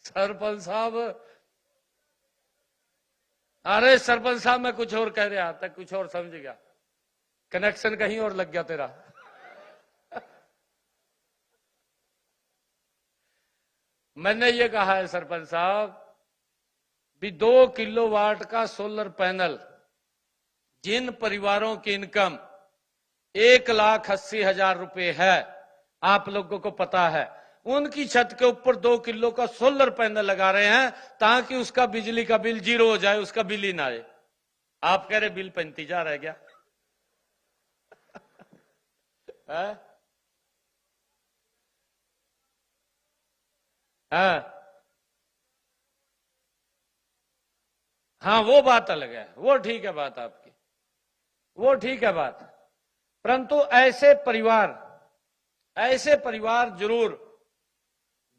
सरपंच साहब, अरे सरपंच साहब, मैं कुछ और कह रहा था, कुछ और समझ गया, कनेक्शन कहीं और लग गया तेरा। मैंने ये कहा है सरपंच साहब भी 2 किलोवाट का सोलर पैनल जिन परिवारों की इनकम 1,80,000 रुपए है, आप लोगों को पता है, उनकी छत के ऊपर 2 किलो का सोलर पैनल लगा रहे हैं ताकि उसका बिजली का बिल 0 हो जाए, उसका बिल ही ना आए। आप कह रहे बिल 35 रह गया। हाँ, वो बात अलग है, वो ठीक है बात आपकी, वो ठीक है बात। परंतु ऐसे परिवार जरूर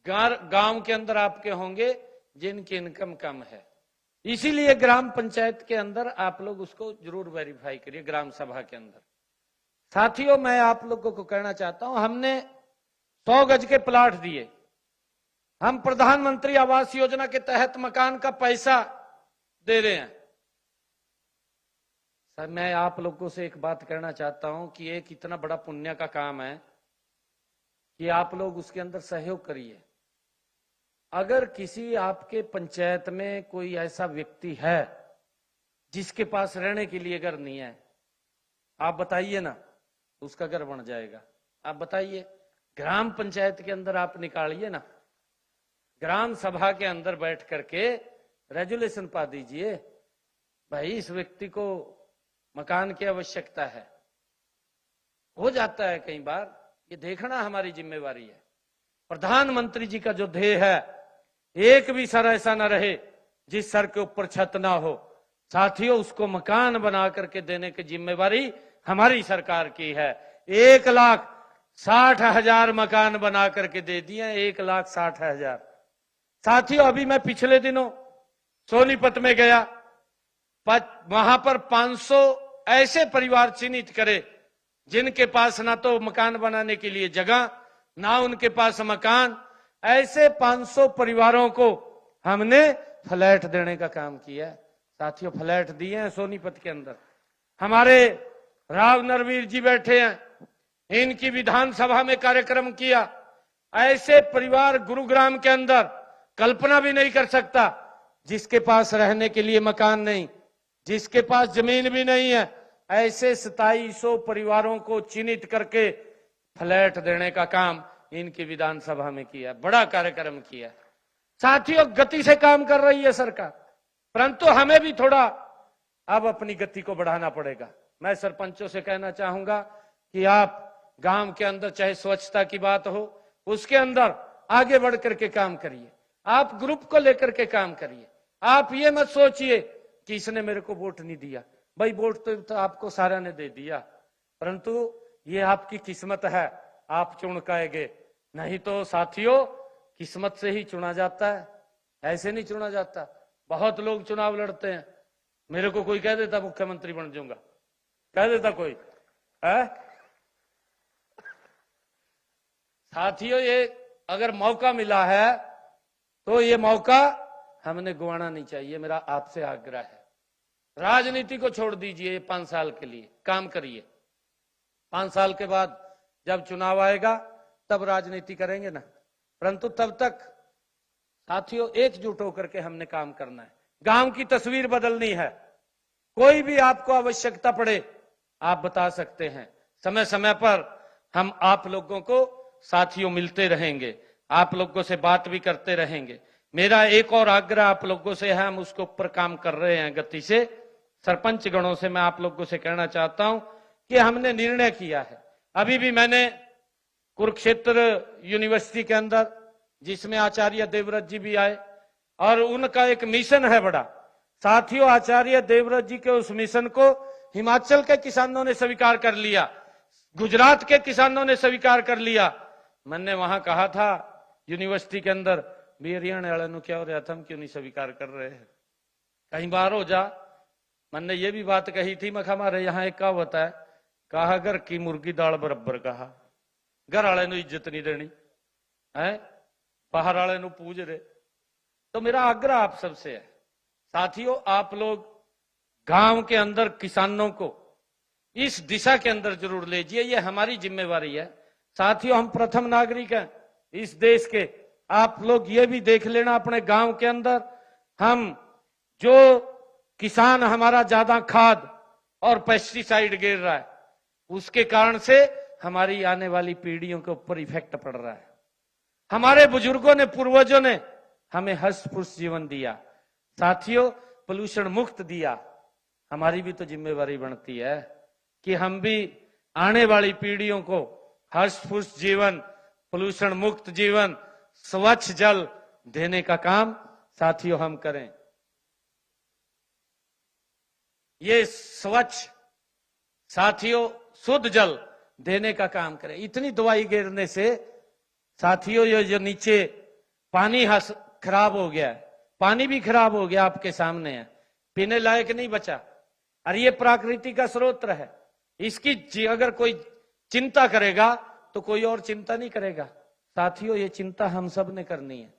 गांव के अंदर आपके होंगे जिनकी इनकम कम है। इसीलिए ग्राम पंचायत के अंदर आप लोग उसको जरूर वेरीफाई करिए, ग्राम सभा के अंदर। साथियों, मैं आप लोगों को कहना चाहता हूं, हमने 100 गज के प्लाट दिए, हम प्रधानमंत्री आवास योजना के तहत मकान का पैसा दे रहे हैं। सर, मैं आप लोगों से एक बात कहना चाहता हूं कि एक इतना बड़ा पुण्य का काम है कि आप लोग उसके अंदर सहयोग करिए। अगर किसी आपके पंचायत में कोई ऐसा व्यक्ति है जिसके पास रहने के लिए घर नहीं है, आप बताइए ना, उसका घर बन जाएगा। आप बताइए, ग्राम पंचायत के अंदर आप निकालिए ना, ग्राम सभा के अंदर बैठ करके रेजुलेशन पा दीजिए, भाई इस व्यक्ति को मकान की आवश्यकता है। हो जाता है कई बार, ये देखना हमारी जिम्मेवारी है। प्रधानमंत्री जी का जो ध्येय है, एक भी सर ऐसा ना रहे जिस सर के ऊपर छत ना हो। साथियों, उसको मकान बना करके देने की जिम्मेवारी हमारी सरकार की है। 1,60,000 मकान बना करके दे दिए, 1,60,000। साथियों, अभी मैं पिछले दिनों सोनीपत में गया, वहां पर 500 ऐसे परिवार चिन्हित करे जिनके पास ना तो मकान बनाने के लिए जगह, ना उनके पास मकान। ऐसे 500 परिवारों को हमने फ्लैट देने का काम किया। साथियों, फ्लैट दिए हैं सोनीपत के अंदर। हमारे राव नरवीर जी बैठे हैं, इनकी विधानसभा में कार्यक्रम किया। ऐसे परिवार गुरुग्राम के अंदर कल्पना भी नहीं कर सकता, जिसके पास रहने के लिए मकान नहीं, जिसके पास जमीन भी नहीं है। ऐसे 2700 परिवारों को चिन्हित करके फ्लैट देने का काम इनकी विधानसभा में किया। बड़ा कार्यक्रम किया। साथियों, गति से काम कर रही है सरकार, परंतु हमें भी थोड़ा अब अपनी गति को बढ़ाना पड़ेगा। मैं सरपंचों से कहना चाहूंगा कि आप गांव के अंदर चाहे स्वच्छता की बात हो, उसके अंदर आगे बढ़ करके काम करिए। आप ग्रुप को लेकर के काम करिए। आप ये मत सोचिए कि इसने मेरे को वोट नहीं दिया। भाई, वोट तो आपको सारा ने दे दिया, परंतु ये आपकी किस्मत है, आप चुन पाएंगे। नहीं तो साथियों, किस्मत से ही चुना जाता है, ऐसे नहीं चुना जाता। बहुत लोग चुनाव लड़ते हैं, मेरे को कोई कह देता मुख्यमंत्री बन जाऊंगा, कह देता कोई है। साथियों, ये अगर मौका मिला है तो ये मौका हमने गंवाना नहीं चाहिए। मेरा आपसे आग्रह है, राजनीति को छोड़ दीजिए, 5 साल के लिए काम करिए। 5 साल के बाद जब चुनाव आएगा तब राजनीति करेंगे ना, परंतु तब तक साथियों एकजुट होकर के हमने काम करना है। गांव की तस्वीर बदलनी है। कोई भी आपको आवश्यकता पड़े, आप बता सकते हैं। समय समय पर हम आप लोगों को साथियों मिलते रहेंगे, आप लोगों से बात भी करते रहेंगे। मेरा एक और आग्रह आप लोगों से है, हम उसके ऊपर काम कर रहे हैं गति से। सरपंच गणों से मैं आप लोगों से कहना चाहता हूं कि हमने निर्णय किया है। अभी भी मैंने कुरुक्षेत्र यूनिवर्सिटी के अंदर, जिसमें आचार्य देवव्रत जी भी आए, और उनका एक मिशन है बड़ा। साथियों, आचार्य देवव्रत जी के उस मिशन को हिमाचल के किसानों ने स्वीकार कर लिया, गुजरात के किसानों ने स्वीकार कर लिया। मैंने वहां कहा था यूनिवर्सिटी के अंदर, भी हरियाणा वाले नु क्या हो रहा था, हम क्यों नहीं स्वीकार कर रहे हैं, कहीं बार हो जा। मैंने ये भी बात कही थी, मैं हमारे यहाँ एक कहावत है, कहा घर की मुर्गी दाल बराबर, कहा घर वाले नु इज्जत नहीं देनी है, बाहर वाले नु पूज रहे। तो मेरा आग्रह आप सबसे है साथियों, आप लोग गांव के अंदर किसानों को इस दिशा के अंदर जरूर ले जाइए, ये हमारी जिम्मेवारी है। साथियों, हम प्रथम नागरिक हैं इस देश के। आप लोग ये भी देख लेना अपने गांव के अंदर, हम जो किसान हमारा ज्यादा खाद और पेस्टिसाइड गिर रहा है, उसके कारण से हमारी आने वाली पीढ़ियों के ऊपर इफेक्ट पड़ रहा है। हमारे बुजुर्गों ने, पूर्वजों ने हमें हर्ष-पुष्ट जीवन दिया, साथियों पोल्यूशन मुक्त दिया। हमारी भी तो जिम्मेवारी बनती है कि हम भी आने वाली पीढ़ियों को हर्ष-पुष्ट जीवन, पोल्यूशन मुक्त जीवन, स्वच्छ जल देने का काम साथियों हम करें। ये स्वच्छ साथियों शुद्ध जल देने का काम करें। इतनी दवाई गिरने से साथियों ये जो नीचे पानी खराब हो गया है, पानी भी खराब हो गया, आपके सामने है, पीने लायक नहीं बचा। और ये प्रकृति का स्रोत है, इसकी अगर कोई चिंता करेगा तो कोई और चिंता नहीं करेगा। साथियों, ये चिंता हम सब ने करनी है।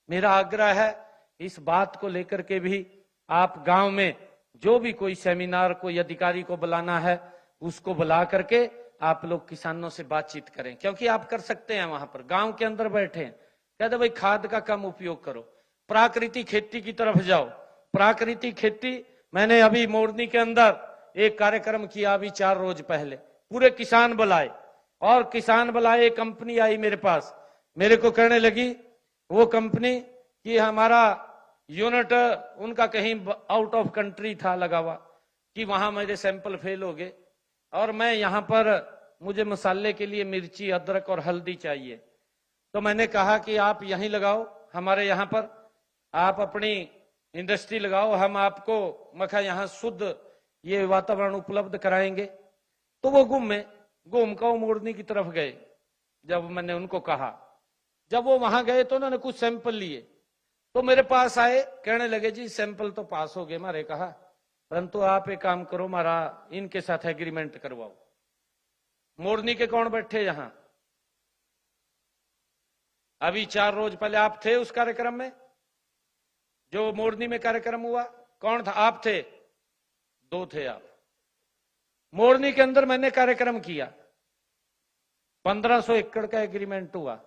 मेरा आग्रह है इस बात को लेकर के भी आप गांव में जो भी कोई सेमिनार, कोई अधिकारी को बुलाना है, उसको बुला करके आप लोग किसानों से बातचीत करें, क्योंकि आप कर सकते हैं। वहां पर गांव के अंदर बैठे कहते भाई खाद का कम उपयोग करो, प्राकृतिक खेती की तरफ जाओ। प्राकृतिक खेती, मैंने अभी मोरनी के अंदर एक कार्यक्रम किया, अभी 4 रोज पहले, पूरे किसान बुलाए, और किसान बुलाए, एक कंपनी आई मेरे पास, मेरे को कहने लगी, वो कंपनी कि हमारा यूनिट उनका कहीं आउट ऑफ कंट्री था लगा हुआ, कि वहां मेरे सैंपल फेल हो गए, और मैं यहां पर मुझे मसाले के लिए मिर्ची, अदरक और हल्दी चाहिए। तो मैंने कहा कि आप यहीं लगाओ, हमारे यहाँ पर आप अपनी इंडस्ट्री लगाओ, हम आपको मखा यहाँ शुद्ध ये वातावरण उपलब्ध कराएंगे। तो वो घूम का मोरनी की तरफ गए। जब मैंने उनको कहा, जब वो वहां गए तो उन्होंने कुछ सैंपल लिए, तो मेरे पास आए, कहने लगे जी सैंपल तो पास हो गए मारे, कहा परंतु आप एक काम करो, मारा इनके साथ एग्रीमेंट करवाओ। मोरनी के कौन बैठे यहां? अभी 4 रोज पहले आप थे उस कार्यक्रम में, जो मोरनी में कार्यक्रम हुआ, कौन था? आप थे, 2 थे आप। मोरनी के अंदर मैंने कार्यक्रम किया, 1500 एकड़ का एग्रीमेंट हुआ।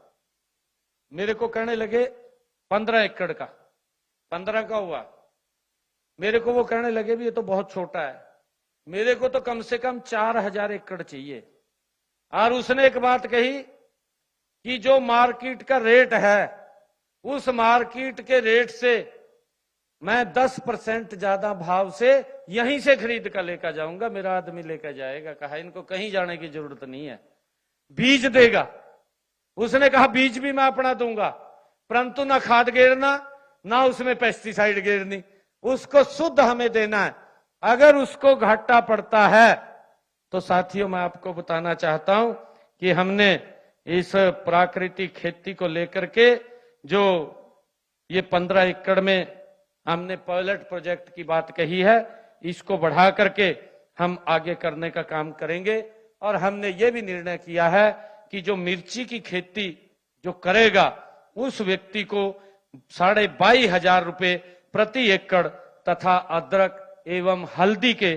मेरे को कहने लगे 15 एकड़ का, 15 का हुआ। मेरे को वो कहने लगे भी ये तो बहुत छोटा है, मेरे को तो कम से कम 4000 एकड़ चाहिए। और उसने एक बात कही कि जो मार्केट का रेट है, उस मार्केट के रेट से मैं 10% ज्यादा भाव से यहीं से खरीद कर लेकर जाऊंगा, मेरा आदमी लेकर जाएगा। कहा इनको कहीं जाने की जरूरत नहीं है, बीज देगा। उसने कहा बीज भी मैं अपना दूंगा, परंतु ना खाद गिरना, ना उसमें पेस्टिसाइड गिरनी, उसको शुद्ध हमें देना है। अगर उसको घाटा पड़ता है तो साथियों मैं आपको बताना चाहता हूं कि हमने इस प्राकृतिक खेती को लेकर के जो ये 15 एकड़ में हमने पायलट प्रोजेक्ट की बात कही है, इसको बढ़ा करके हम आगे करने का काम करेंगे। और हमने ये भी निर्णय किया है कि जो मिर्ची की खेती जो करेगा, उस व्यक्ति को 22,500 रुपए प्रति एकड़ तथा अदरक एवं हल्दी के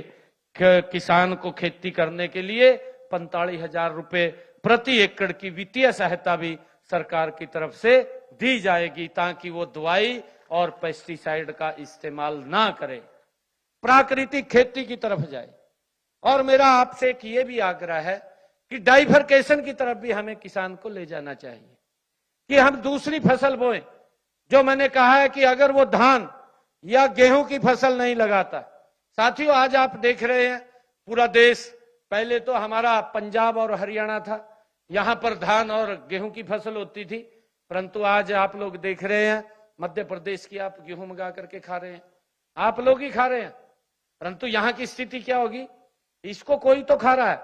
किसान को खेती करने के लिए 45,000 रुपए प्रति एकड़ की वित्तीय सहायता भी सरकार की तरफ से दी जाएगी, ताकि वो दवाई और पेस्टिसाइड का इस्तेमाल ना करे, प्राकृतिक खेती की तरफ जाए। और मेरा आपसे एक ये भी आग्रह है कि डाइफरकेशन की तरफ भी हमें किसान को ले जाना चाहिए, कि हम दूसरी फसल बोएं। जो मैंने कहा है कि अगर वो धान या गेहूं की फसल नहीं लगाता, साथियों आज आप देख रहे हैं पूरा देश, पहले तो हमारा पंजाब और हरियाणा था, यहां पर धान और गेहूं की फसल होती थी, परंतु आज आप लोग देख रहे हैं मध्य प्रदेश की आप गेहूं मंगा करके खा रहे हैं, आप लोग ही खा रहे हैं, परंतु यहां की स्थिति क्या होगी? इसको कोई तो खा रहा है।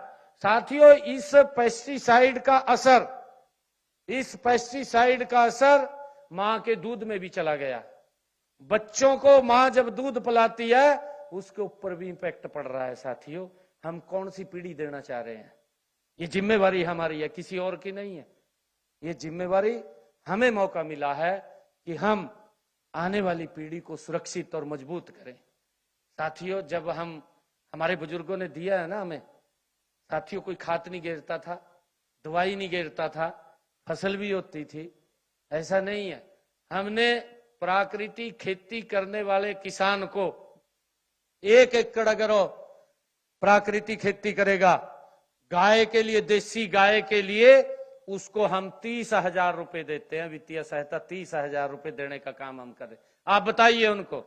साथियों इस पेस्टिसाइड का असर मां के दूध में भी चला गया। बच्चों को मां जब दूध पिलाती है उसके ऊपर भी इंपैक्ट पड़ रहा है। साथियों हम कौन सी पीढ़ी देना चाह रहे हैं? ये जिम्मेवारी हमारी है, किसी और की नहीं है। ये जिम्मेवारी हमें मौका मिला है कि हम आने वाली पीढ़ी को सुरक्षित और मजबूत करें। साथियों जब हमारे बुजुर्गों ने दिया है ना हमें, साथियों कोई खाद नहीं गिरता था, दवाई नहीं गिरता था, फसल भी होती थी, ऐसा नहीं है। हमने प्राकृतिक खेती करने वाले किसान को 1 एकड़ अगर प्राकृतिक खेती करेगा, गाय के लिए, देसी गाय के लिए उसको हम 30,000 रुपए देते हैं, वित्तीय सहायता 30,000 रुपए देने का काम हम करें। आप बताइए उनको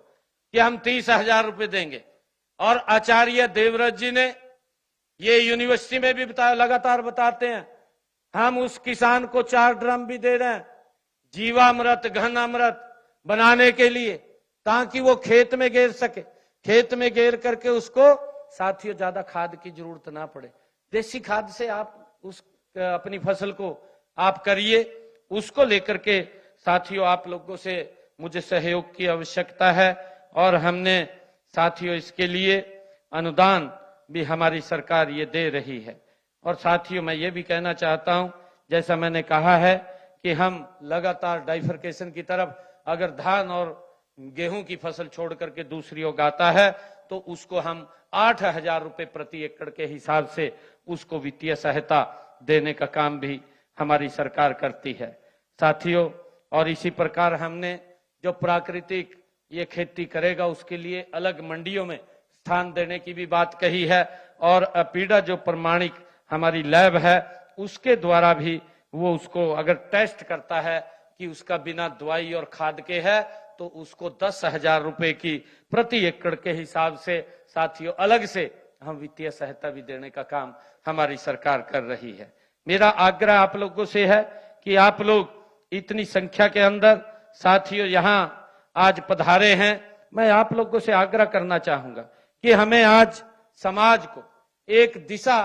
कि हम 30,000 रुपए देंगे। और आचार्य देवव्रत जी ने ये यूनिवर्सिटी में भी बताया, लगातार बताते हैं, हम उस किसान को 4 ड्रम भी दे रहे हैं जीवामृत, घन अमृत बनाने के लिए, ताकि वो खेत में गेर सके। खेत में गेर करके उसको साथियों ज्यादा खाद की जरूरत ना पड़े, देसी खाद से आप उस अपनी फसल को आप करिए। उसको लेकर के साथियों आप लोगों से मुझे सहयोग की आवश्यकता है, और हमने साथियों इसके लिए अनुदान भी हमारी सरकार ये दे रही है। और साथियों मैं ये भी कहना चाहता हूं, जैसा मैंने कहा है कि हम लगातार डाइफरकेशन की तरफ, अगर धान और गेहूं की फसल छोड़ करके दूसरी उगाता है तो उसको हम 8,000 रुपए प्रति एकड़ के हिसाब से उसको वित्तीय सहायता देने का काम भी हमारी सरकार करती है। साथियों और इसी प्रकार हमने जो प्राकृतिक ये खेती करेगा उसके लिए अलग मंडियों में स्थान देने की भी बात कही है, और अपीडा जो प्रमाणिक हमारी लैब है उसके द्वारा भी वो उसको अगर टेस्ट करता है कि उसका बिना दवाई और खाद के है तो उसको 10,000 रुपए की प्रति एकड़ के हिसाब से साथियों अलग से हम वित्तीय सहायता भी देने का काम हमारी सरकार कर रही है। मेरा आग्रह आप लोगों से है कि आप लोग इतनी संख्या के अंदर साथियों यहां आज पधारे हैं। मैं आप लोगों से आग्रह करना चाहूंगा कि हमें आज समाज को एक दिशा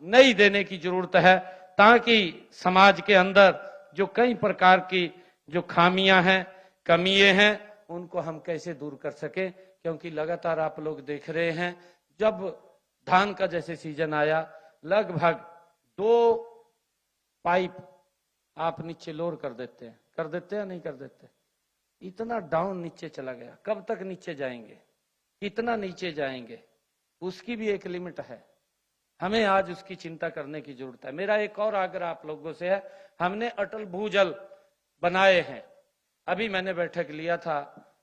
नई देने की जरूरत है, ताकि समाज के अंदर जो कई प्रकार की जो खामियां हैं, कमियां हैं, उनको हम कैसे दूर कर सके। क्योंकि लगातार आप लोग देख रहे हैं, जब धान का जैसे सीजन आया, लगभग 2 पाइप आप नीचे लोर कर देते हैं नहीं कर देते, इतना डाउन नीचे चला गया। कब तक नीचे जाएंगे, कितना नीचे जाएंगे, उसकी भी एक लिमिट है। हमें आज उसकी चिंता करने की जरूरत है। मेरा एक और आग्रह आप लोगों से है, हमने अटल भूजल बनाए हैं। अभी मैंने बैठक लिया था,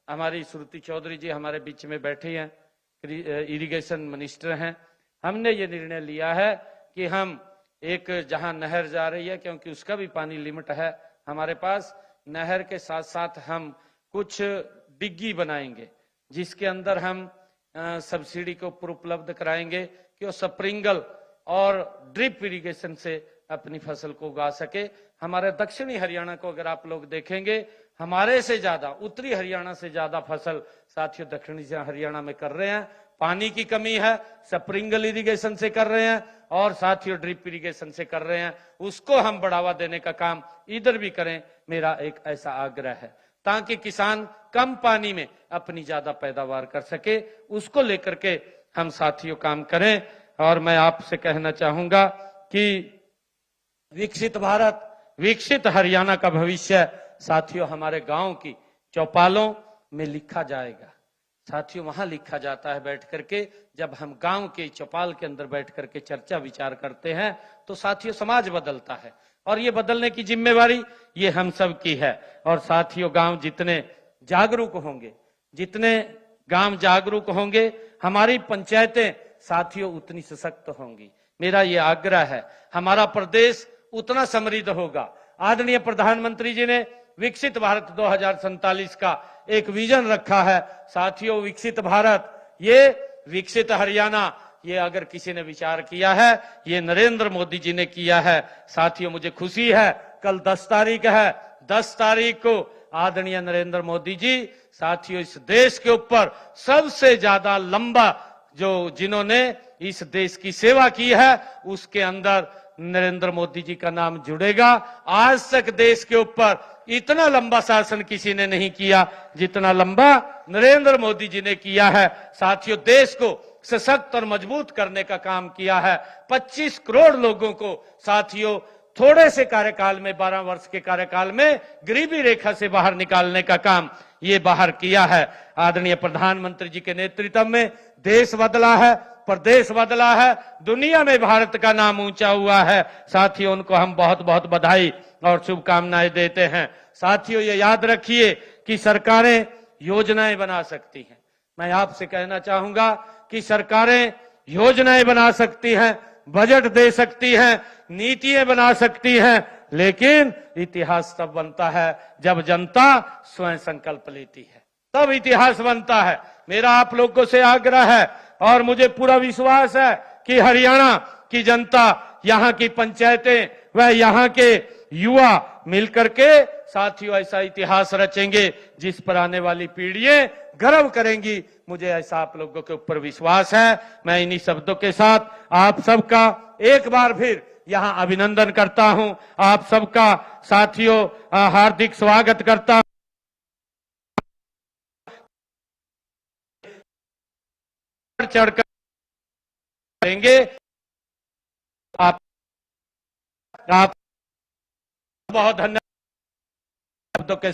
हमारी श्रुति चौधरी जी हमारे बीच में बैठी हैं, इरिगेशन मिनिस्टर हैं। हमने ये निर्णय लिया है कि हम एक जहां नहर जा रही है, क्योंकि उसका भी पानी लिमिट है हमारे पास, नहर के साथ साथ हम कुछ डिग्गी बनाएंगे जिसके अंदर हम सब्सिडी के ऊपर उपलब्ध कराएंगे कि वो स्प्रिंगल और ड्रिप इरिगेशन से अपनी फसल को उगा सके। हमारे दक्षिणी हरियाणा को अगर आप लोग देखेंगे, हमारे से ज्यादा उत्तरी हरियाणा से ज्यादा फसल साथियों दक्षिणी हरियाणा में कर रहे हैं। पानी की कमी है, स्प्रिंगल इरिगेशन से कर रहे हैं और साथियों ड्रिप इरिगेशन से कर रहे हैं। उसको हम बढ़ावा देने का काम इधर भी करें, मेरा एक ऐसा आग्रह है, ताकि किसान कम पानी में अपनी ज्यादा पैदावार कर सके। उसको लेकर के हम साथियों काम करें। और मैं आपसे कहना चाहूंगा कि विकसित भारत, विकसित हरियाणा का भविष्य साथियों हमारे गांव की चौपालों में लिखा जाएगा। साथियों वहां लिखा जाता है बैठ करके, जब हम गांव के चौपाल के अंदर बैठ करके चर्चा विचार करते हैं तो साथियों समाज बदलता है, और ये बदलने की जिम्मेवारी ये हम सब की है। और साथियों गांव जितने जागरूक होंगे, जितने गांव जागरूक होंगे, हमारी पंचायतें साथियों उतनी सशक्त होंगी। मेरा ये आग्रह है, हमारा प्रदेश उतना समृद्ध होगा। आदरणीय प्रधानमंत्री जी ने विकसित भारत 2047 का एक विजन रखा है। साथियों विकसित भारत, ये विकसित हरियाणा, ये अगर किसी ने विचार किया है, ये नरेंद्र मोदी जी ने किया है। साथियों मुझे खुशी है, कल 10 तारीख है, 10 तारीख को आदरणीय नरेंद्र मोदी जी साथियों इस देश के ऊपर सबसे ज्यादा लंबा जो जिन्होंने इस देश की सेवा की है, उसके अंदर नरेंद्र मोदी जी का नाम जुड़ेगा। आज तक देश के ऊपर इतना लंबा शासन किसी ने नहीं किया जितना लंबा नरेंद्र मोदी जी ने किया है। साथियों देश को सशक्त और मजबूत करने का काम किया है। 25 करोड़ लोगों को साथियों थोड़े से कार्यकाल में, 12 वर्ष के कार्यकाल में गरीबी रेखा से बाहर निकालने का काम ये बाहर किया है। आदरणीय प्रधानमंत्री जी के नेतृत्व में देश बदला है, प्रदेश बदला है, दुनिया में भारत का नाम ऊंचा हुआ है। साथियों उनको हम बहुत बहुत बधाई और शुभकामनाएं देते हैं। साथियों ये याद रखिए कि सरकारें योजनाएं बना सकती हैं। मैं आपसे कहना चाहूंगा कि सरकारें योजनाएं बना सकती हैं, बजट दे सकती हैं, नीतियां बना सकती हैं, लेकिन इतिहास तब बनता है जब जनता स्वयं संकल्प लेती है, तब इतिहास बनता है। मेरा आप लोगों से आग्रह है और मुझे पूरा विश्वास है कि हरियाणा की जनता, यहाँ की पंचायतें व यहाँ के युवा मिलकर के साथियों ऐसा इतिहास रचेंगे जिस पर आने वाली पीढ़ियां गर्व करेंगी। मुझे ऐसा आप लोगों के ऊपर विश्वास है। मैं इन्हीं शब्दों के साथ आप सबका एक बार फिर यहां अभिनंदन करता हूं, आप सबका साथियों हार्दिक स्वागत करता हूं। चढ़कर करेंगे आप बहुत धन्यवाद शब्दों के